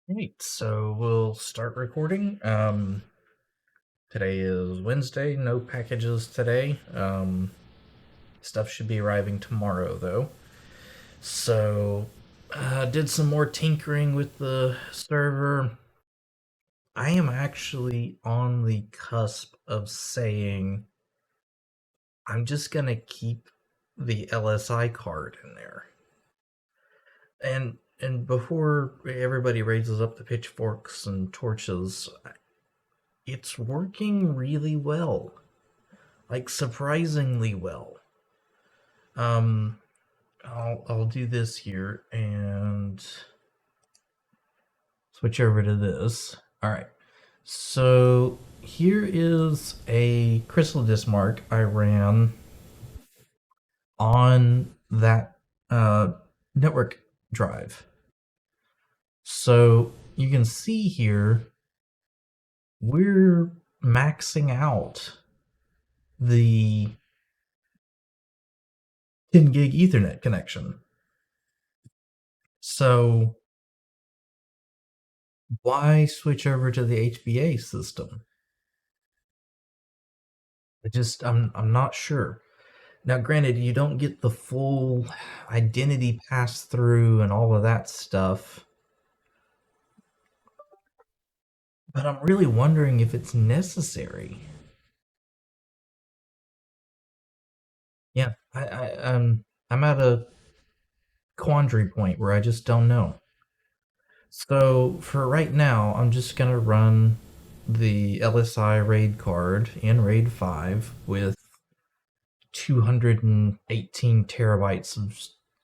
Right, so we'll start recording. Today is Wednesday, no packages today. Stuff should be arriving tomorrow, though. So, did some more tinkering with the server. I am actually on the cusp of saying I'm just gonna keep the LSI card in there. And before everybody raises up the pitchforks and torches, it's working really well. Like surprisingly well. Um, I'll do this here and switch over to this. All right. So here is a crystal disk mark I ran on that network drive. So you can see here we're maxing out the 10 gig Ethernet connection. So why switch over to the HBA system? I'm not sure. Now, granted, you don't get the full identity pass through and all of that stuff, but I'm really wondering if it's necessary. Yeah, I'm at a quandary point where I just don't know. So for right now, I'm just gonna run the LSI RAID card in RAID 5 with 218 terabytes of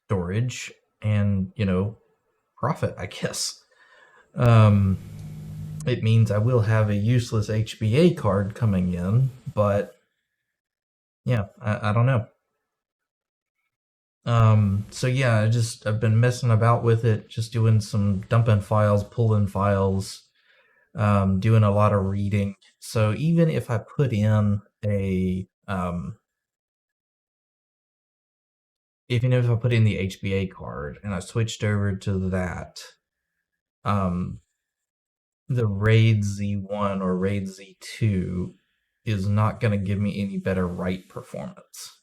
storage and, profit, I guess. Um, it means I will have a useless HBA card coming in, but yeah, I don't know. So yeah, I've been messing about with it, just doing some dumping files, pulling files, doing a lot of reading. So even if I put in even if I put in the HBA card and I switched over to that, um, the RAID Z1 or RAID Z2 is not going to give me any better write performance.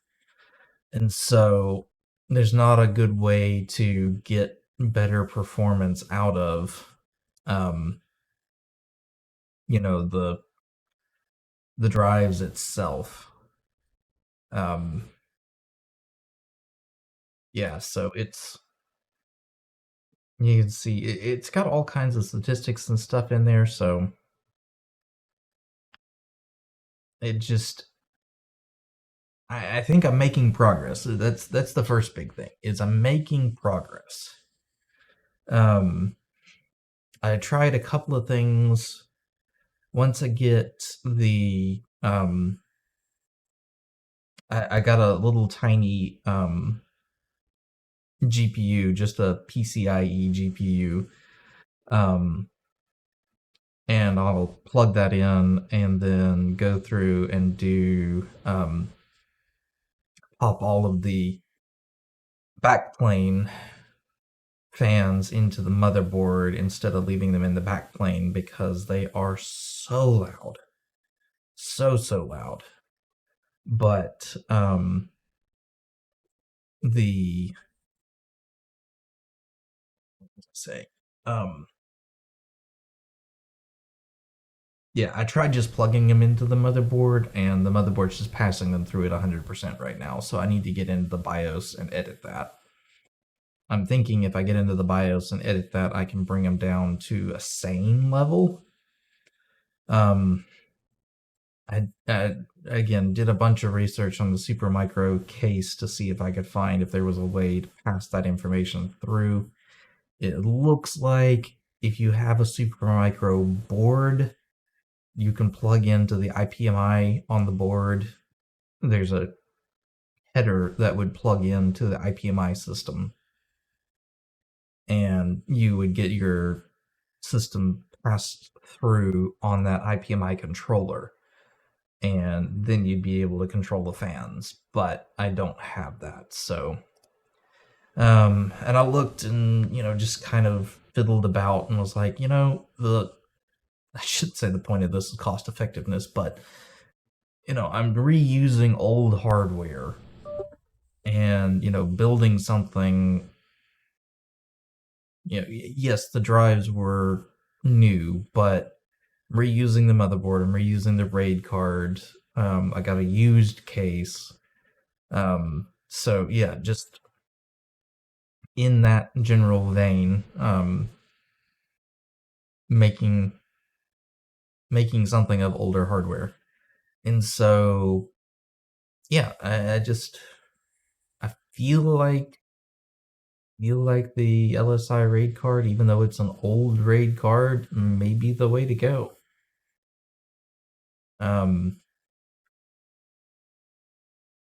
And so there's not a good way to get better performance out of um, the drives itself. Um, yeah, so you can see it's got all kinds of statistics and stuff in there, so it just I think I'm making progress. That's the first big thing is I'm making progress. Um, I tried a couple of things. Once I get the I got a little tiny GPU, just a PCIe GPU, and I'll plug that in and then go through and do pop all of the backplane fans into the motherboard instead of leaving them in the backplane because they are so loud. So loud. But the say yeah, I tried just plugging them into the motherboard and the motherboard's just passing them through at 100% right now. So I need to get into the BIOS and edit that. I'm thinking if I get into the BIOS and edit that, I can bring them down to a sane level. I again did a bunch of research on the supermicro case to see if I could find if there was a way to pass that information through. It looks like if you have a supermicro board, you can plug into the IPMI on the board. There's a header that would plug into the IPMI system, and you would get your system passed through on that IPMI controller, and then you'd be able to control the fans. But I don't have that, so and I looked and just kind of fiddled about and was like, I should say the point of this is cost effectiveness, but I'm reusing old hardware and building something. Yes, the drives were new, but reusing the motherboard, I'm reusing the RAID card. I got a used case. So yeah, just in that general vein, making making something of older hardware. And so yeah, I just I feel like the LSI RAID card, even though it's an old RAID card, may be the way to go. Um,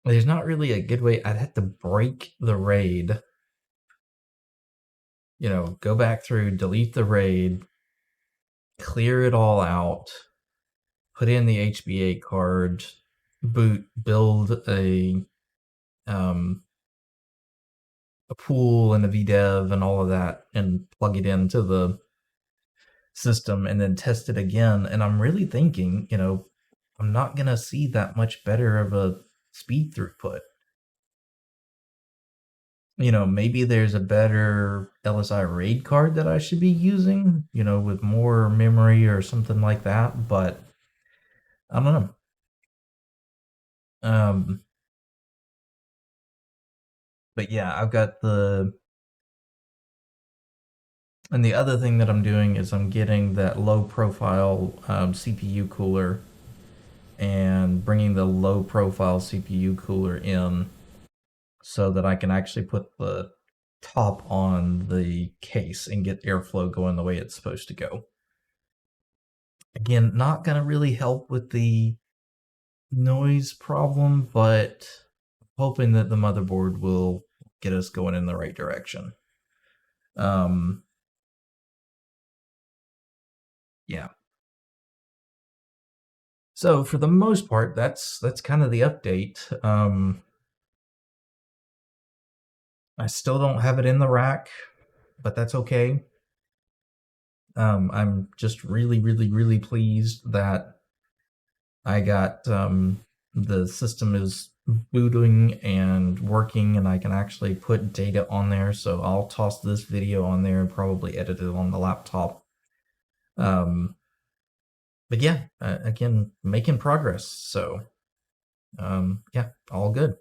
there's not really a good way. I'd have to break the RAID, go back through, delete the RAID, clear it all out, put in the HBA card, build a pool and a VDEV and all of that, and plug it into the system and then test it again. And I'm really thinking, I'm not gonna see that much better of a speed throughput. Maybe there's a better LSI RAID card that I should be using, with more memory or something like that, but I don't know. But yeah, I've got and the other thing that I'm doing is I'm getting that low profile CPU cooler and bringing the low profile CPU cooler in so that I can actually put the top on the case and get airflow going the way it's supposed to go. Again, not going to really help with the noise problem, but hoping that the motherboard will get us going in the right direction. Yeah. So for the most part, that's kind of the update. I still don't have it in the rack, but that's okay. I'm just really, really, really pleased that I got the system is booting and working, and I can actually put data on there. So I'll toss this video on there and probably edit it on the laptop. But yeah, again, making progress. So yeah, all good.